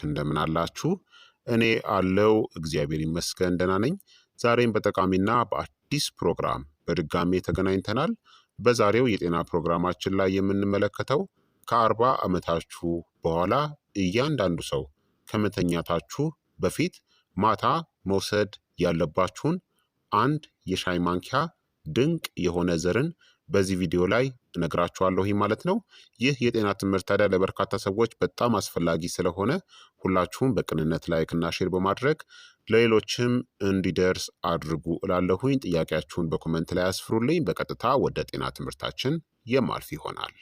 እንደምን አላችሁ? እኔ አለው እግዚአብሔር ይመስገን ደህና ነኝ። ዛሬም በጠቃሚና በአዲስ ፕሮግራም በድጋሜ ተገናኝተናል። በዛሬው የጤና ፕሮግራማችን ላይ የምንመለከተው ከ40 ዓመታችሁ በኋላ እያንዳንዱ ሰው ከመተኛታችሁ በፊት ማታ መውሰድ ያለባችሁን አንድ የሻይ ማንኪያ ድንቅ የሆነ ዘርን በዚህ ቪዲዮ ላይ እነግራችኋለሁ ማለት ነው። ይህ የጤና ትምህርት ታዲያ ለበርካታ ሰዎች በጣም አስፈላጊ ስለሆነ ሁላችሁም በቅንነት ላይክና ሼር በማድረግ ለሌሎችም እንዲደርስ አድርጉ እላለሁኝ። ጥያቄያችሁን በኮመንት ላይ አስፍሩልኝ። በቀጥታ ወደ ጤና ትምህርታችን የማልፍ ይሆናል።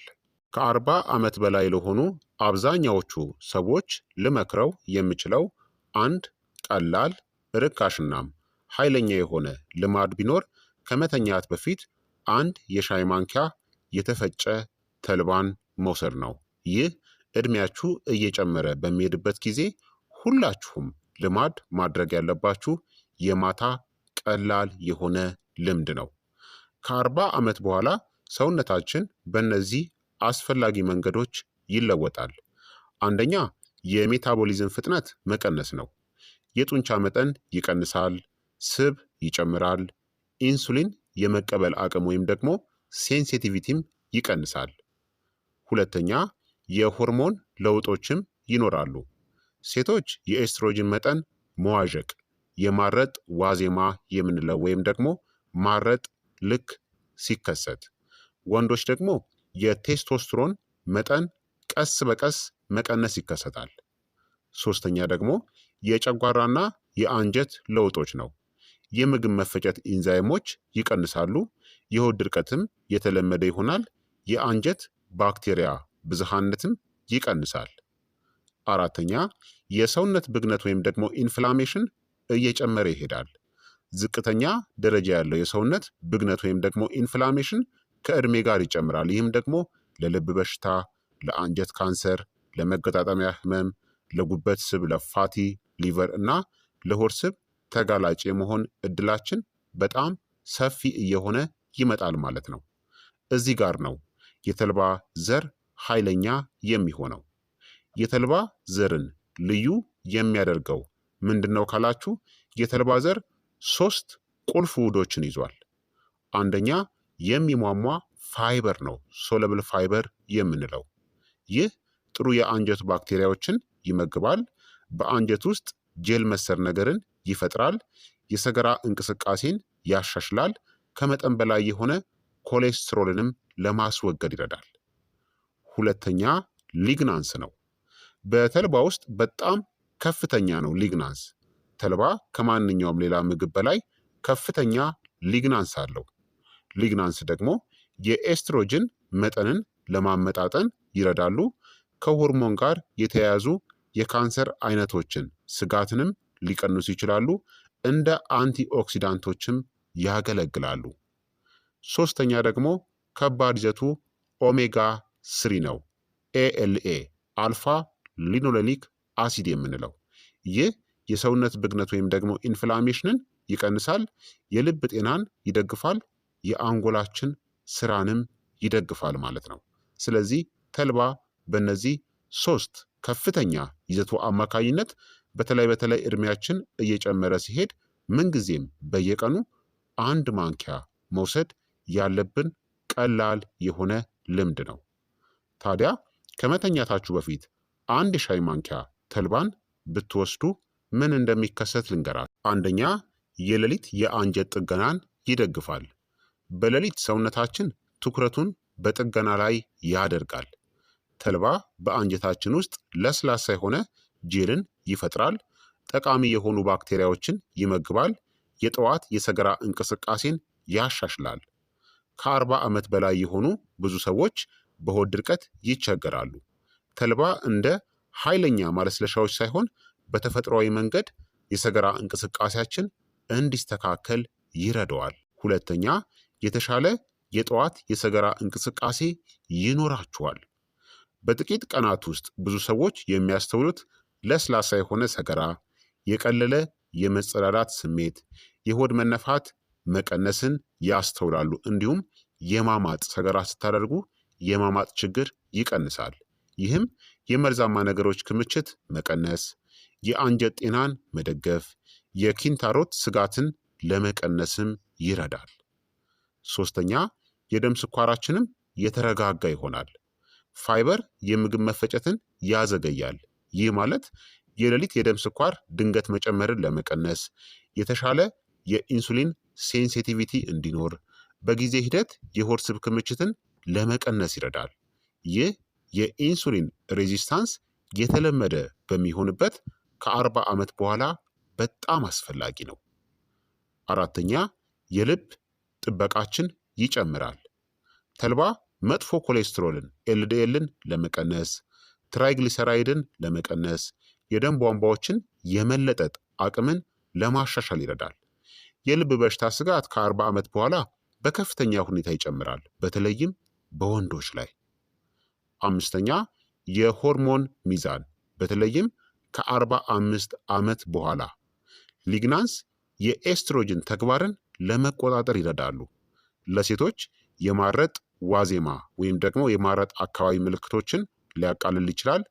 ከ40 ዓመት በላይ ለሆኑ አብዛኛዎቹ ሰዎች ልመክረው የምችለው አንድ ቀላል ርካሽናም ኃይለኛ የሆነ ልማድ ቢኖር ከመተኛት በፊት አንድ የሻይ ማንኪያ የተፈጨ ተልባን መውሰድ ነው። ይህ ዕድሜያችሁ እየጨመረ በሚሄድበት ጊዜ ሁላችሁም ልማድ ማድረግ ያለባችሁ የማታ ቀላል የሆነ ልምድ ነው። ከ40 ዓመት በኋላ ሰውነታችን በእነዚህ አስፈላጊ መንገዶች ይለወጣል። አንደኛ የሜታቦሊዝም ፍጥነት መቀነስ ነው። የጡንቻ መጠን ይቀንሳል፣ ስብ ይጨምራል፣ ኢንሱሊን የመቀበል አቅም ወይም ደግሞ ሴንሲቲቪቲም ይቀንሳል። ሁለተኛ የሆርሞን ለውጦችም ይኖራሉ። ሴቶች የኤስትሮጅን መጠን መዋዠቅ፣ የማረጥ ዋዜማ የምንለው ወይም ደግሞ ማረጥ ልክ ሲከሰት፣ ወንዶች ደግሞ የቴስቶስትሮን መጠን ቀስ በቀስ መቀነስ ይከሰታል። ሶስተኛ ደግሞ የጨጓራና የአንጀት ለውጦች ነው። የምግብ መፈጨት ኢንዛይሞች ይቀንሳሉ። የሆድ ድርቀትም የተለመደ ይሆናል። የአንጀት ባክቴሪያ ብዝሃነትም ይቀንሳል። አራተኛ የሰውነት ብግነት ወይም ደግሞ ኢንፍላሜሽን እየጨመረ ይሄዳል። ዝቅተኛ ደረጃ ያለው የሰውነት ብግነት ወይም ደግሞ ኢንፍላሜሽን ከዕድሜ ጋር ይጨምራል። ይህም ደግሞ ለልብ በሽታ፣ ለአንጀት ካንሰር፣ ለመገጣጠሚያ ህመም፣ ለጉበት ስብ፣ ለፋቲ ሊቨር እና ለሆድ ስብ ተጋላጭ የመሆን እድላችን በጣም ሰፊ እየሆነ ይመጣል ማለት ነው። እዚህ ጋር ነው የተልባ ዘር ኃይለኛ የሚሆነው። የተልባ ዘርን ልዩ የሚያደርገው ምንድን ነው ካላችሁ፣ የተልባ ዘር 3 ቁልፍ ውህዶችን ይዟል። አንደኛ የሚሟሟ ፋይበር ነው፣ ሶለብል ፋይበር የምንለው። ይህ ጥሩ የአንጀት ባክቴሪያዎችን ይመግባል። በአንጀት ውስጥ ጄል መሰል ነገርን ይፈጥራል። የሰገራ እንቅስቃሴን ያሻሽላል። ከመጠን በላይ የሆነ ኮሌስትሮልንም ለማስወገድ ይረዳል። ሁለተኛ ሊግናንስ ነው። በተልባ ውስጥ በጣም ከፍተኛ ነው ሊግናንስ። ተልባ ከማንኛውም ሌላ ምግብ በላይ ከፍተኛ ሊግናንስ አለው። ሊግናንስ ደግሞ የኤስትሮጅን መጠንን ለማመጣጠን ይረዳሉ። ከሆርሞን ጋር የተያያዙ የካንሰር አይነቶችን ስጋትንም ሊቀንሱ ይችላሉ። እንደ አንቲኦክሲዳንቶችም ያገለግላሉ። ሶስተኛ ደግሞ ከባድ ይዘቱ ኦሜጋ 3 ነው። ኤኤልኤ አልፋ ሊኖሌኒክ አሲድ የምንለው ይህ የሰውነት ብግነት ወይም ደግሞ ኢንፍላሜሽንን ይቀንሳል። የልብ ጤናን ይደግፋል። የአንጎላችን ስራንም ይደግፋል ማለት ነው። ስለዚህ ተልባ በእነዚህ 3 ከፍተኛ ይዘቱ አማካኝነት በተለይ እድሜያችን እየጨመረ ሲሄድ ምንጊዜም በየቀኑ አንድ ማንኪያ መውሰድ ያለብን ቀላል የሆነ ልምድ ነው። ታዲያ ከመተኛታችሁ በፊት አንድ የሻይ ማንኪያ ተልባን ብትወስዱ ምን እንደሚከሰት ልንገራችሁ። አንደኛ የሌሊት የአንጀት ጥገናን ይደግፋል። በሌሊት ሰውነታችን ትኩረቱን በጥገና ላይ ያደርጋል። ተልባ በአንጀታችን ውስጥ ለስላሳ የሆነ ጄልን ይፈጥራል። ጠቃሚ የሆኑ ባክቴሪያዎችን ይመግባል። የጠዋት የሰገራ እንቅስቃሴን ያሻሽላል። ከ40 ዓመት በላይ የሆኑ ብዙ ሰዎች በሆድ ድርቀት ይቸገራሉ። ተልባ እንደ ኃይለኛ ማለስለሻዎች ሳይሆን በተፈጥሯዊ መንገድ የሰገራ እንቅስቃሴያችን እንዲስተካከል ይረዳዋል። ሁለተኛ የተሻለ የጠዋት የሰገራ እንቅስቃሴ ይኖራችኋል። በጥቂት ቀናት ውስጥ ብዙ ሰዎች የሚያስተውሉት ለስላሳ የሆነ ሰገራ፣ የቀለለ የመጸዳዳት ስሜት፣ የሆድ መነፋት መቀነስን ያስተውላሉ። እንዲሁም የማማጥ ሰገራ ስታደርጉ የማማጥ ችግር ይቀንሳል። ይህም የመርዛማ ነገሮች ክምችት መቀነስ፣ የአንጀት ጤናን መደገፍ፣ የኪንታሮት ስጋትን ለመቀነስም ይረዳል። ሶስተኛ የደም ስኳራችንም የተረጋጋ ይሆናል። ፋይበር የምግብ መፈጨትን ያዘገያል። ይህ ማለት የሌሊት የደም ስኳር ድንገት መጨመርን ለመቀነስ፣ የተሻለ የኢንሱሊን ሴንሲቲቪቲ እንዲኖር፣ በጊዜ ሂደት የሆድ ስብ ክምችትን ለመቀነስ ይረዳል። ይህ የኢንሱሊን ሬዚስታንስ የተለመደ በሚሆንበት ከ40 ዓመት በኋላ በጣም አስፈላጊ ነው። አራተኛ የልብ ጥበቃችን ይጨምራል። ተልባ መጥፎ ኮሌስትሮልን ኤልዲኤልን ለመቀነስ፣ ትራይግሊሰራይድን ለመቀነስ፣ የደም ቧንቧዎችን የመለጠጥ አቅምን ለማሻሻል ይረዳል። የልብ በሽታ ስጋት ከ40 ዓመት በኋላ በከፍተኛ ሁኔታ ይጨምራል፣ በተለይም በወንዶች ላይ። አምስተኛ የሆርሞን ሚዛን በተለይም ከ45 ዓመት በኋላ ሊግናንስ የኤስትሮጅን ተግባርን ለመቆጣጠር ይረዳሉ። ለሴቶች የማረጥ ዋዜማ ወይም ደግሞ የማረጥ አካባቢ ምልክቶችን ሊያቃልል ይችላል።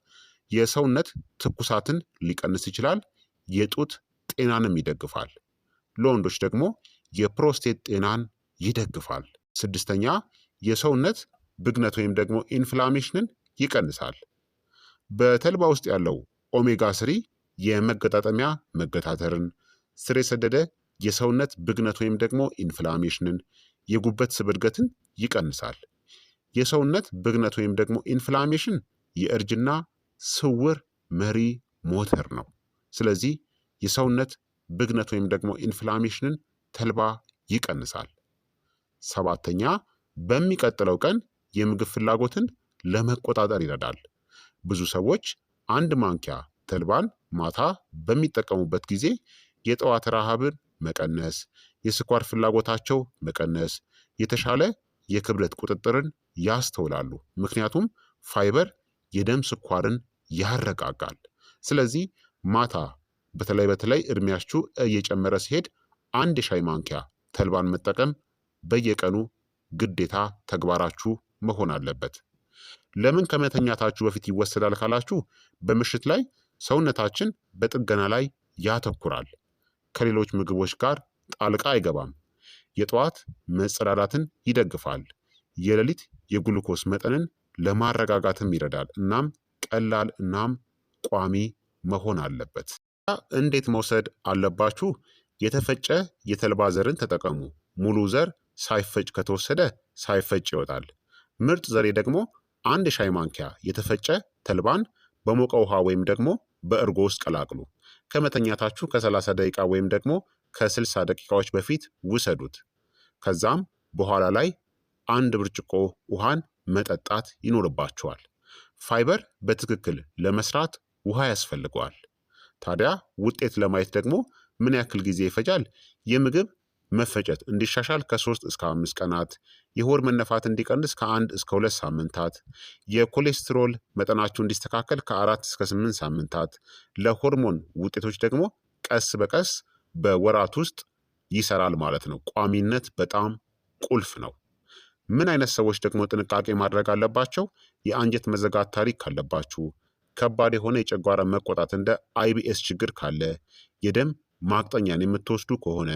የሰውነት ትኩሳትን ሊቀንስ ይችላል። የጡት ጤናንም ይደግፋል። ለወንዶች ደግሞ የፕሮስቴት ጤናን ይደግፋል። ስድስተኛ የሰውነት ብግነት ወይም ደግሞ ኢንፍላሜሽንን ይቀንሳል። በተልባ ውስጥ ያለው ኦሜጋ ስሪ የመገጣጠሚያ መገታተርን፣ ስር የሰደደ የሰውነት ብግነት ወይም ደግሞ ኢንፍላሜሽንን፣ የጉበት ስብ እድገትን ይቀንሳል። የሰውነት ብግነት ወይም ደግሞ ኢንፍላሜሽን የእርጅና ስውር መሪ ሞተር ነው። ስለዚህ የሰውነት ብግነት ወይም ደግሞ ኢንፍላሜሽንን ተልባ ይቀንሳል። ሰባተኛ በሚቀጥለው ቀን የምግብ ፍላጎትን ለመቆጣጠር ይረዳል። ብዙ ሰዎች አንድ ማንኪያ ተልባን ማታ በሚጠቀሙበት ጊዜ የጠዋት ረሃብን መቀነስ፣ የስኳር ፍላጎታቸው መቀነስ፣ የተሻለ የክብደት ቁጥጥርን ያስተውላሉ። ምክንያቱም ፋይበር የደም ስኳርን ያረጋጋል። ስለዚህ ማታ በተለይ እድሜያችሁ እየጨመረ ሲሄድ አንድ የሻይ ማንኪያ ተልባን መጠቀም በየቀኑ ግዴታ ተግባራችሁ መሆን አለበት። ለምን ከመተኛታችሁ በፊት ይወሰዳል ካላችሁ፣ በምሽት ላይ ሰውነታችን በጥገና ላይ ያተኩራል። ከሌሎች ምግቦች ጋር ጣልቃ አይገባም። የጠዋት መጸዳዳትን ይደግፋል። የሌሊት የግሉኮስ መጠንን ለማረጋጋትም ይረዳል። እናም ቀላል እናም ቋሚ መሆን አለበት። እንዴት መውሰድ አለባችሁ? የተፈጨ የተልባ ዘርን ተጠቀሙ። ሙሉ ዘር ሳይፈጭ ከተወሰደ ሳይፈጭ ይወጣል። ምርጥ ዘሬ ደግሞ አንድ ሻይ ማንኪያ የተፈጨ ተልባን በሞቀ ውሃ ወይም ደግሞ በእርጎ ውስጥ ቀላቅሉ። ከመተኛታችሁ ከ30 ደቂቃ ወይም ደግሞ ከ60 ደቂቃዎች በፊት ውሰዱት። ከዛም በኋላ ላይ አንድ ብርጭቆ ውሃን መጠጣት ይኖርባችኋል። ፋይበር በትክክል ለመስራት ውሃ ያስፈልገዋል። ታዲያ ውጤት ለማየት ደግሞ ምን ያክል ጊዜ ይፈጃል? የምግብ መፈጨት እንዲሻሻል ከ3 እስከ 5 ቀናት፣ የሆድ መነፋት እንዲቀንስ ከ1 እስከ 2 ሳምንታት፣ የኮሌስትሮል መጠናችሁ እንዲስተካከል ከ4 እስከ 8 ሳምንታት፣ ለሆርሞን ውጤቶች ደግሞ ቀስ በቀስ በወራት ውስጥ ይሰራል ማለት ነው። ቋሚነት በጣም ቁልፍ ነው። ምን አይነት ሰዎች ደግሞ ጥንቃቄ ማድረግ አለባቸው? የአንጀት መዘጋት ታሪክ ካለባችሁ፣ ከባድ የሆነ የጨጓራ መቆጣት እንደ አይቢኤስ ችግር ካለ፣ የደም ማቅጠኛን የምትወስዱ ከሆነ፣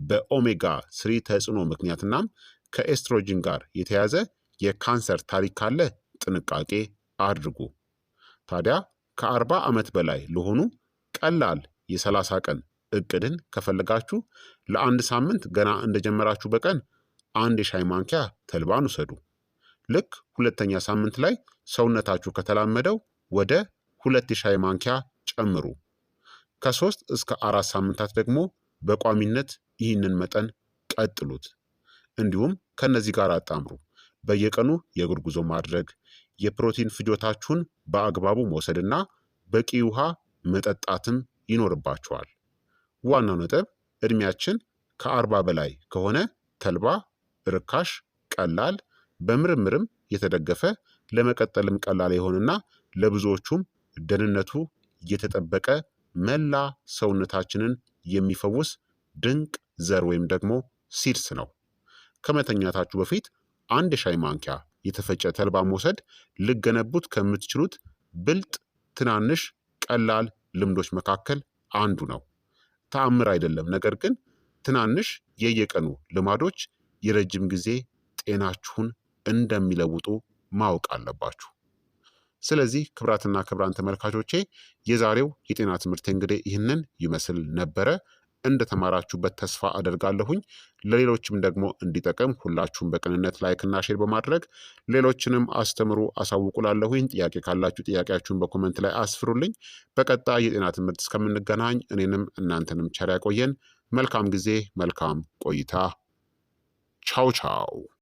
በኦሜጋ ስሪ ተጽዕኖ ምክንያትናም ከኤስትሮጅን ጋር የተያዘ የካንሰር ታሪክ ካለ ጥንቃቄ አድርጉ። ታዲያ ከ40 ዓመት በላይ ለሆኑ ቀላል የ30 ቀን እቅድን ከፈለጋችሁ ለአንድ ሳምንት ገና እንደጀመራችሁ በቀን አንድ የሻይ ማንኪያ ተልባን ውሰዱ። ልክ ሁለተኛ ሳምንት ላይ ሰውነታችሁ ከተላመደው ወደ 2 የሻይ ማንኪያ ጨምሩ። ከ3 እስከ 4 ሳምንታት ደግሞ በቋሚነት ይህንን መጠን ቀጥሉት። እንዲሁም ከነዚህ ጋር አጣምሩ። በየቀኑ የእግር ጉዞ ማድረግ፣ የፕሮቲን ፍጆታችሁን በአግባቡ መውሰድና በቂ ውሃ መጠጣትም ይኖርባችኋል። ዋናው ነጥብ እድሜያችን ከ40 በላይ ከሆነ ተልባ ርካሽ፣ ቀላል፣ በምርምርም የተደገፈ ለመቀጠልም ቀላል የሆነና ለብዙዎቹም ደህንነቱ የተጠበቀ መላ ሰውነታችንን የሚፈውስ ድንቅ ዘር ወይም ደግሞ ሲድስ ነው። ከመተኛታችሁ በፊት አንድ የሻይ ማንኪያ የተፈጨ ተልባ መውሰድ ልገነቡት ከምትችሉት ብልጥ ትናንሽ ቀላል ልምዶች መካከል አንዱ ነው። ተአምር አይደለም፣ ነገር ግን ትናንሽ የየቀኑ ልማዶች የረጅም ጊዜ ጤናችሁን እንደሚለውጡ ማወቅ አለባችሁ። ስለዚህ ክቡራትና ክቡራን ተመልካቾቼ የዛሬው የጤና ትምህርት እንግዲህ ይህንን ይመስል ነበረ። እንደተማራችሁበት ተስፋ አደርጋለሁኝ። ለሌሎችም ደግሞ እንዲጠቅም ሁላችሁም በቅንነት ላይክና ሼር በማድረግ ሌሎችንም አስተምሩ አሳውቁላለሁኝ። ጥያቄ ካላችሁ ጥያቄያችሁን በኮመንት ላይ አስፍሩልኝ። በቀጣይ የጤና ትምህርት እስከምንገናኝ እኔንም እናንተንም ቸር ያቆየን። መልካም ጊዜ፣ መልካም ቆይታ። ቻው ቻው።